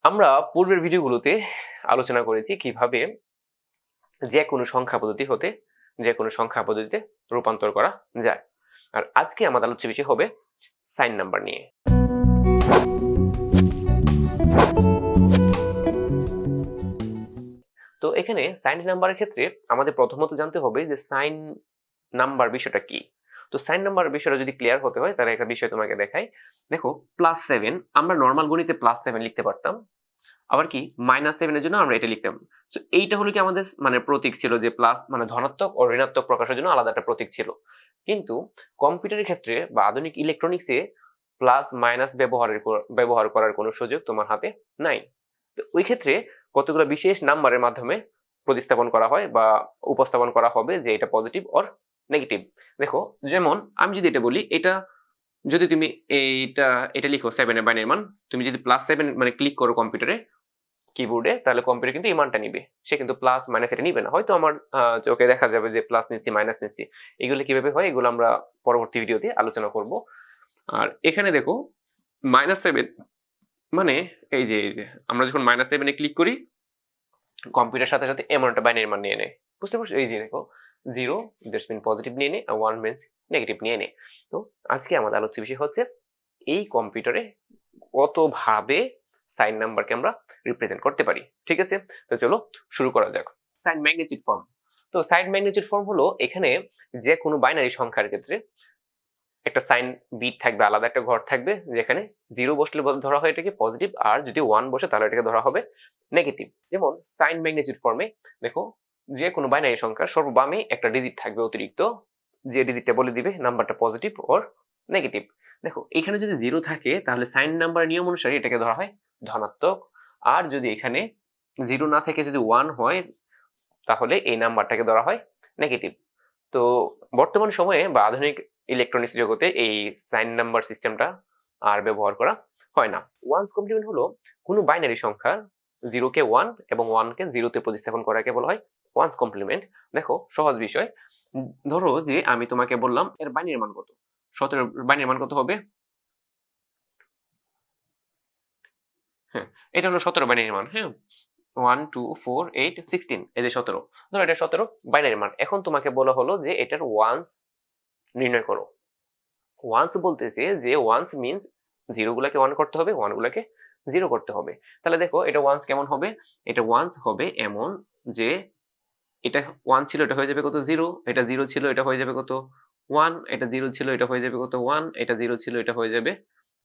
আমরা পূর্বের ভিডিওগুলোতে আলোচনা করেছি কিভাবে যে কোনো সংখ্যা পদ্ধতি হতে যে কোনো সংখ্যা পদ্ধতিতে রূপান্তর করা যায়। আর আজকে আমাদের আলোচ্য বিষয় হবে সাইন নাম্বার নিয়ে। তো এখানে সাইন নাম্বারের ক্ষেত্রে আমাদের প্রথমত জানতে হবে যে সাইন নাম্বার বিষয়টা কি। তো সাইন নাম্বার বিষয়টা যদি ক্লিয়ার হতে হয় তাহলে একটা বিষয় তোমাকে দেখাই। দেখো +7 আমরা নর্মাল গণিতে +7 লিখতে পারতাম, আবার কি -7 এর জন্য আমরা এটা লিখতাম। সো এইটা হলো কি আমাদের মানে প্রতীক ছিল যে প্লাস মানে ধনাত্মক ও ঋণাত্মক প্রকাশের জন্য আলাদা একটা প্রতীক ছিল। কিন্তু কম্পিউটারের ক্ষেত্রে বা আধুনিক ইলেকট্রনিক্সে প্লাস মাইনাস ব্যবহার করার কোনো সুযোগ তোমার হাতে নাই। তো ওই ক্ষেত্রে কতগুলো বিশেষ নাম্বারের মাধ্যমে প্রতিস্থাপন করা হয় বা উপস্থাপন করা হবে যে এটা পজিটিভ অর নেগেটিভ। দেখো যেমন আমি যদি এটা বলি, এটা যদি তুমি এটা লিখো 7 এর বাইনারি মান, তুমি যদি +7 মানে ক্লিক করো কম্পিউটারে কিবোর্ডে, তাহলে কম্পিউটার কিন্তু এই মানটা নিবে। সে কিন্তু প্লাস মাইনাস এটা নিবে না। হয়তো আমার চোখে দেখা যাবে যে প্লাস নিচ্ছি মাইনাস নিচ্ছি। এগুলো কিভাবে হয় এগুলো আমরা পরবর্তী ভিডিওতে আলোচনা করব। আর এখানে দেখো -7 মানে এই যে আমরা যখন -7 এ ক্লিক করি কম্পিউটার সাথে সাথে এমন একটা বাইনারি মান নিয়ে নেয়। বুঝতে পারছো? এই যে দেখো 0 দ্যাটস মিন পজিটিভ নিয়ে নেয় আর 1 মিন্স নেগেটিভ নিয়ে নেয়। তো আজকে আমাদের আলোচ্য বিষয় হচ্ছে এই কম্পিউটারে কতভাবে সাইন নাম্বারকে আমরা রিপ্রেজেন্ট করতে পারি। ঠিক আছে, তো চলো শুরু করা যাক। Sign magnitude form. তো সাইন ম্যাগনিটিউড ফর্ম হলো এখানে যে কোনো বাইনারি সংখ্যার ক্ষেত্রে একটা সাইন বিট থাকবে, আলাদা একটা ঘর থাকবে, যেখানে 0 বসলে ধরা হয় এটাকে পজিটিভ, আর যদি 1 বসে তাহলে এটাকে ধরা হবে নেগেটিভ। যেমন সাইন ম্যাগনিটিউড ফর্মে দেখো যে কোনো বাইনারি সংখ্যার সর্ববামে একটা ডিজিট থাকবে অতিরিক্ত, যে ডিজিটটা বলে দিবে নাম্বারটা পজিটিভ অর নেগেটিভ। দেখো এখানে যদি 0 থাকে তাহলে সাইন নাম্বার নিয়ম অনুসারে এটাকে ধরা হয় ধনাত্মক, আর যদি এখানে 0 না থেকে যদি 1 হয় তাহলে এই নাম্বারটাকে ধরা হয় নেগেটিভ। তো বর্তমান সময়ে বা আধুনিক ইলেকট্রনিক্স জগতে এই সাইন নাম্বার সিস্টেমটা আর ব্যবহার করা হয় না। ওয়ান্স কমপ্লিমেন্ট হলো কোনো বাইনারি সংখ্যা 0 কে 1 এবং 1 কে 0 তে প্রতিস্থাপন করাকে বলা হয় ওয়ান্স কমপ্লিমেন্ট। দেখো সহজ বিষয়, ধরো যে আমি তোমাকে বললাম এর বাইনারি মান কত, 17 বাইনারি মান কত হবে? হ্যাঁ, এটা হলো 17 বাইনারি মান। হ্যাঁ, 1 2 4 8 16, এই যে 17, ধরো এটা 17 বাইনারি মান। এখন তোমাকে বলা হলো যে এটার ওয়ান্স নির্ণয় করো। ওয়ান্স বলতেছে যে ওয়ান্স মিন্স 0 গুলাকে 1 করতে হবে, 1 গুলাকে 0 করতে হবে। তাহলে দেখো এটা ওয়ান্স কেমন হবে? এটা ওয়ান্স হবে এমন যে এটা 1 ছিল এটা হয়ে যাবে কত 0, এটা 0 ছিল এটা হয়ে যাবে কত 1, এটা 0 ছিল এটা হয়ে যাবে কত 1, এটা 0 ছিল এটা হয়ে যাবে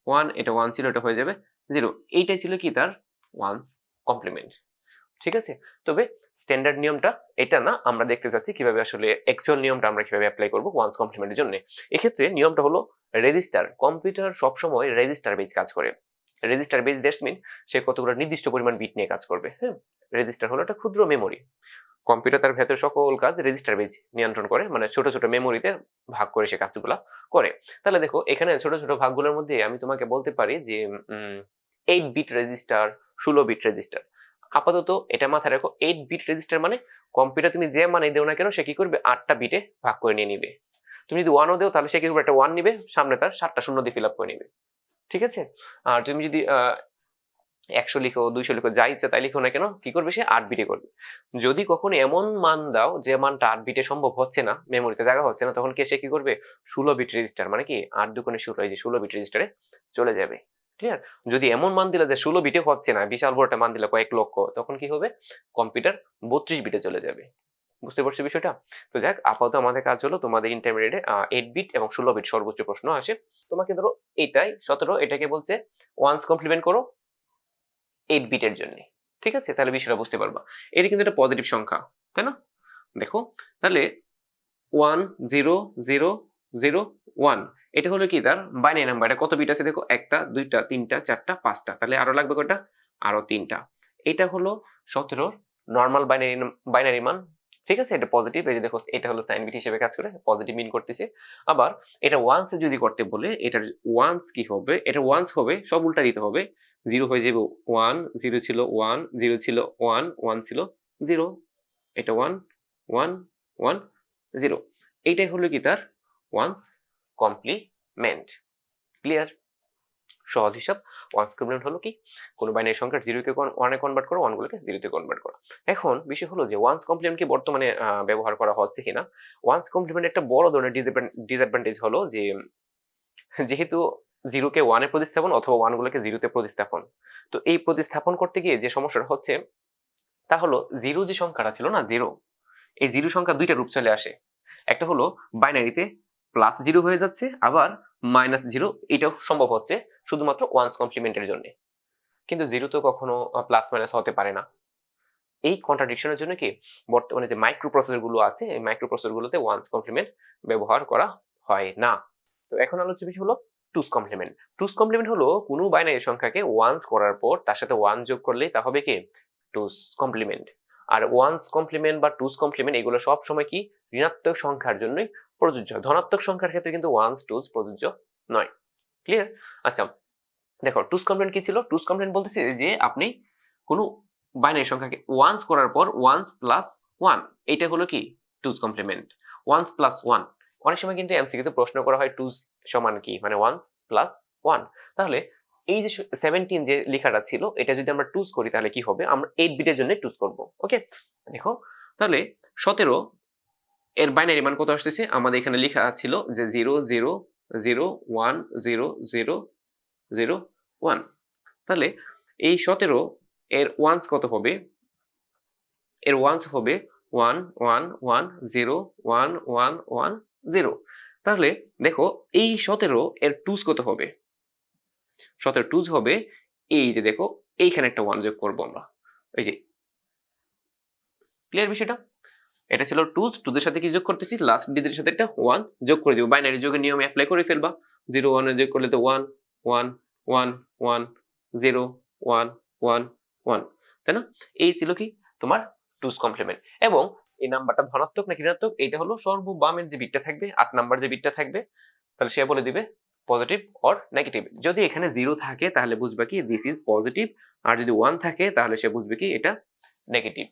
1, এটা 1 ছিল এটা হয়ে যাবে 0। এইটাই ছিল কি তার ওয়ান্স কমপ্লিমেন্ট। ঠিক আছে, তবে স্ট্যান্ডার্ড নিয়মটা এটা না, আমরা দেখতে চাচ্ছি কিভাবে আসলে অ্যাকচুয়াল নিয়মটা আমরা কিভাবে অ্যাপ্লাই করব ওয়ান্স কমপ্লিমেন্টের জন্য। এক্ষেত্রে নিয়মটা হলো রেজিস্টার। কম্পিউটার সবসময় রেজিস্টার বেজ কাজ করে। রেজিস্টার বেজ দ্যাটস মিন সে কতগুলো নির্দিষ্ট পরিমাণ বিট নিয়ে কাজ করবে। হ্যাঁ, রেজিস্টার হলো একটা ক্ষুদ্র মেমোরি। কম্পিউটার তার ভেতর সকল কাজ রেজিস্টার বেজ নিয়ন্ত্রণ করে, মানে ছোট ছোট মেমোরিতে ভাগ করে সে কাজগুলো করে। তাহলে দেখো এখানে ছোট ছোট ভাগগুলোর মধ্যে আমি তোমাকে বলতে পারি যে 8 বিট রেজিস্টার, 16 বিট রেজিস্টার। আপাতত এটা মাথায় রাখো, 8 বিট রেজিস্টার মানে কম্পিউটার তুমি যে মানে দেও না কেন সে কি করবে 8টা বিটে ভাগ করে নিয়ে নিবে। তুমি যদি 1ও দেও তাহলে সে কি করবে একটা 1 নিবে, সামনে তার 7টা শূন্য দিয়ে ফিল আপ করে নিবে। ঠিক আছে, আর তুমি যদি 100 লিখো 200 লিখো যা ইচ্ছা তাই লিখো না কেন, কি করবে সে 8 বিটে করবে। যদি কখনো এমন মান দাও যে মানটা 8 বিটে সম্ভব হচ্ছে না, মেমোরিতে জায়গা হচ্ছে না, তখন সে কি করবে 16 বিট রেজিস্টার মানে কি 8 দুগুণে 16, এই যে 16 বিট রেজিস্টারে চলে যাবে। ক্লিয়ার? যদি এমন মান দিলে যে 16 বিটে হচ্ছে না, বিশাল বড় একটা মান দিলে কয়েক লক্ষ, তখন কি হবে কম্পিউটার 32 বিটে চলে যাবে। বুঝতে পারছো বিষয়টা? তো যাক, আপাতত আমাদের কাজ হলো তোমাদের ইন্টারমিডিয়েটে 8 বিট এবং 16 বিট সর্বোচ্চ প্রশ্ন আসে। তোমাকে ধরো এটাই 17, এটাকে বলছে ওয়ান্স কমপ্লিমেন্ট করো 8 বিটের জন্য। ঠিক আছে, তাহলে বিষয়টা বুঝতে পারবা। এটা কিন্তু একটা পজিটিভ সংখ্যা, তাই না? দেখো তাহলে 1 0 0 0 1, এটা হলো কি তার বাইনারি নাম্বার। এটা কত বিট আছে দেখো, 1টা 2টা 3টা 4টা 5টা, তাহলে আরো লাগবে কয়টা? আরো 3টা। এটা হলো 17 নরমাল বাইনারি মান। ঠিক আছে, এটা পজিটিভ, এই যে দেখো এটা হলো সাইন বিট হিসেবে কাজ করে, পজিটিভ মিন করতেছে। আবার এটা ওয়ান্স যদি করতে বলে, এটার ওয়ান্স কি হবে? এটা ওয়ান্স হবে সব উল্টা দিতে হবে। 0 হয়ে যাবে 1, 0 ছিল 1, 0 ছিল 1, 1 ছিল 0, এটা 1 1 1 0। এইটাই হলো কি তার ওয়ান্স কমপ্লিমেন্ট। ক্লিয়ার? সহজ হিসাব। ওয়ান্স কমপ্লিমেন্ট হলো কি, কোনো বাইনারি সংখ্যা 0 কে 1 এ কনভার্ট করা, 1 গুলোকে 0 তে কনভার্ট করা। এখন বিষয় হলো যে ওয়ান্স কমপ্লিমেন্ট কি বর্তমানে ব্যবহার করা হচ্ছে কিনা। ওয়ান্স কমপ্লিমেন্ট একটা বড় ধরনের ডিসঅ্যাডভান্টেজ হলো যে যেহেতু 0 কে 1 এ প্রতিস্থাপন অথবা 1 গুলোকে 0 তে প্রতিস্থাপন, তো এই প্রতিস্থাপন করতে গিয়ে যে সমস্যাটা হচ্ছে তা হলো 0 যে সংখ্যাটা ছিল না 0, এই 0 সংখ্যা দুইটা রূপ চলে আসে। একটা হলো বাইনারিতে +0 হয়ে যাচ্ছে, আবার -0, এটাও সম্ভব হচ্ছে শুধুমাত্র ওয়ান্স কমপ্লিমেন্টের জন্য। কিন্তু 0 তো কখনো প্লাস মাইনাস হতে পারে না। এই কন্ট্রাডিকশনের জন্য কি বর্তমানে যে মাইক্রো প্রসেসর গুলো আছে, এই মাইক্রো প্রসেসর গুলোতে ওয়ান্স কমপ্লিমেন্ট ব্যবহার করা হয় না। তো এখন আলোচ্য বিষয় হলো 2's কমপ্লিমেন্ট। 2's কমপ্লিমেন্ট হলো কোনো বাইনারি সংখ্যাকে ওয়ান্স করার পর তার সাথে 1 যোগ করলেই তা হবে কি 2's কমপ্লিমেন্ট। আর ওয়ান্স কমপ্লিমেন্ট বা 2's কমপ্লিমেন্ট এগুলো সব সময় কি ঋণাত্মক সংখ্যার জন্যই প্রযোজ্য, ধনাত্মক সংখ্যার ক্ষেত্রে কিন্তু 1's 2's প্রযোজ্য নয়। ক্লিয়ার? আচ্ছা দেখো 2's কমপ্লিমেন্ট কি ছিল। 2's কমপ্লিমেন্ট বলতেছে যে আপনি কোনো বাইনারি সংখ্যাকে ওয়ান্স করার পর 1's প্লাস 1, এটা হলো কি 2's কমপ্লিমেন্ট। 1's প্লাস 1, অনেক সময় কিন্তু এমসিকিউতে প্রশ্ন করা হয় 2's সমান কি, মানে 1's প্লাস 1। তাহলে এই যে 17 যে লেখাটা ছিল এটা যদি আমরা 2's করি তাহলে কি হবে, আমরা 8 বিটের জন্য 2's করব। ওকে দেখো তাহলে 17 এর বাইনারি মান কত আসতেছে, আমাদের এখানে লেখা ছিল যে 0 0 0 1 0 0 0 1। তাহলে এই 17 এর ওয়ান্স কত হবে, এর ওয়ান্স হবে 1 1 1 0 1 1 1 0। তাহলে দেখো এই 17 এর 2's কত হবে, 17 2's হবে এই যে দেখো এইখানে একটা 1 যোগ করব আমরা, এই যে ক্লিয়ার বিষয়টা। এটা ছিল 2's, 2 এর সাথে কি যোগ করতেছি, লাস্ট ডিজিটের সাথে একটা 1 যোগ করে দিব, বাইনারি যোগের নিয়মে অ্যাপ্লাই করে ফেলবা। 0 1 এর যোগ করলে তো 1 1 1 1 0 1 1 1, তাই না? এই ছিল কি তোমার 2's কমপ্লিমেন্ট। এবং এই নাম্বারটা ধনাত্মক নাকি ঋণাত্মক এটা হলো সর্ববামের যে বিটটা থাকবে, 8 নাম্বার যে বিটটা থাকবে, তাহলে সে বলে দিবে পজিটিভ অর নেগেটিভ। যদি এখানে 0 থাকে তাহলে বুঝবা কি দিস ইজ পজিটিভ, আর যদি 1 থাকে তাহলে সে বুঝবে কি এটা নেগেটিভ।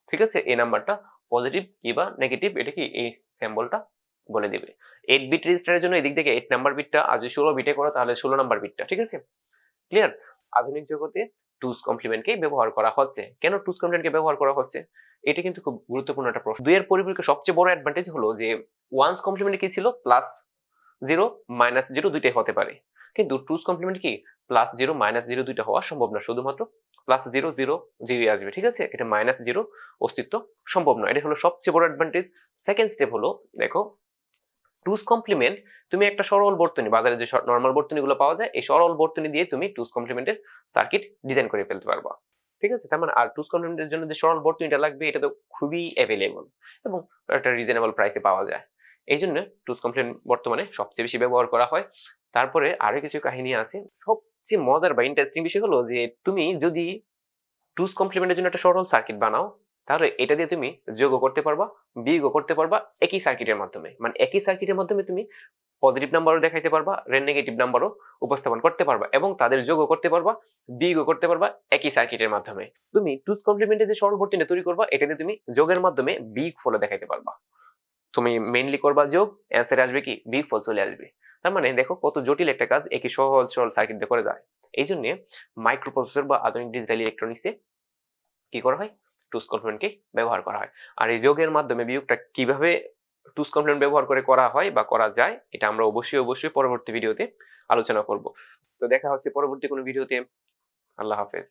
ঠিক আছে, এই নাম্বারটা পজিটিভ কিংবা নেগেটিভ এটা কি এই সিম্বলটা বলে দিবে। 8 বিট রেজিস্টারের জন্য এদিক থেকে 8 নাম্বার বিটটা, আর যদি 16 বিটে করো তাহলে 16 নাম্বার বিটটা। ঠিক আছে, ক্লিয়ার? আধুনিক জগতে 2's কমপ্লিমেন্টকে ব্যবহার করা হচ্ছে। কেন 2's কমপ্লিমেন্টকে ব্যবহার করা হচ্ছে, এটা কিন্তু খুব গুরুত্বপূর্ণ একটা প্রশ্ন। 2 এর পরিপূরকে সবচেয়ে বড় অ্যাডভান্টেজ হলো যে 1's কমপ্লিমেন্ট কি ছিল, +0 -0 দুইটাই হতে পারে, কিন্তু 2's কমপ্লিমেন্ট কি +0 -0 দুইটা হওয়া সম্ভব না, শুধুমাত্র +0 0 0 আসবে। ঠিক আছে, এটা -0 অস্তিত্ব সম্ভব নয়, এটা হলো সবচেয়ে বড় অ্যাডভান্টেজ। সেকেন্ড স্টেপ হলো দেখো 2's কমপ্লিমেন্ট, তুমি একটা সরল বর্তনী, বাজারে যে নরমাল বর্তনীগুলো পাওয়া যায় এই সরল বর্তনী দিয়ে তুমি 2's কমপ্লিমেন্টের সার্কিট ডিজাইন করে ফেলতে পারবা। ঠিক আছে, তার মানে আর 2's কমপ্লিমেন্টের জন্য যে সরল বর্তনীটা লাগবে এটা তো খুবই অ্যাভেলেবল এবং একটা রিজনেবল প্রাইসে পাওয়া যায়। এই জন্য 2's কমপ্লিমেন্ট বর্তমানে সবচেয়ে বেশি ব্যবহার করা হয়। তারপরে আরো কিছু কাহিনী আছে। সবচেয়ে মজার বা ইন্টারেস্টিং বিষয় হলো যে তুমি যদি 2's কমপ্লিমেন্টের জন্য একটা সরল সার্কিট বানাও তাহলে এটা দিয়ে তুমি যোগও করতে পারবা, বিয়োগও করতে পারবা একই সার্কিটের মাধ্যমে। মানে একই সার্কিটের মাধ্যমে তুমি পজিটিভ নাম্বারও দেখাইতে পারবা, নেগেটিভ নাম্বারও উপস্থাপন করতে পারবা, এবং তাদের যোগও করতে পারবা, বিয়োগও করতে পারবা একই সার্কিটের মাধ্যমে। তুমি 2's কমপ্লিমেন্টে যে সরল বর্তনী তৈরি করবা এটা দিয়ে তুমি যোগের মাধ্যমে বিয়োগ ফল দেখাইতে পারবা। তুমি মেইনলি করবা যোগ, অ্যান্সারে আসবে কি বিয়োগ ফল চলে আসবে। তার মানে দেখো কত জটিল একটা কাজ একই সহজ সরল সার্কিট দিয়ে করে যায়। এই জন্য মাইক্রোপ্রসেসর বা আধুনিক ডিজিটাল ইলেকট্রনিক্সে কি করা হয়, 2's কমপ্লিমেন্টকে ব্যবহার করা হয়। আর এই যোগের মাধ্যমে বিয়োগটা কিভাবে 2's কমপ্লিমেন্ট ব্যবহার করে করা হয় বা করা যায় এটা আমরা অবশ্যই পরবর্তী ভিডিওতে আলোচনা করব। তো দেখা হচ্ছে পরবর্তী কোনো ভিডিওতে। আল্লাহ হাফেজ।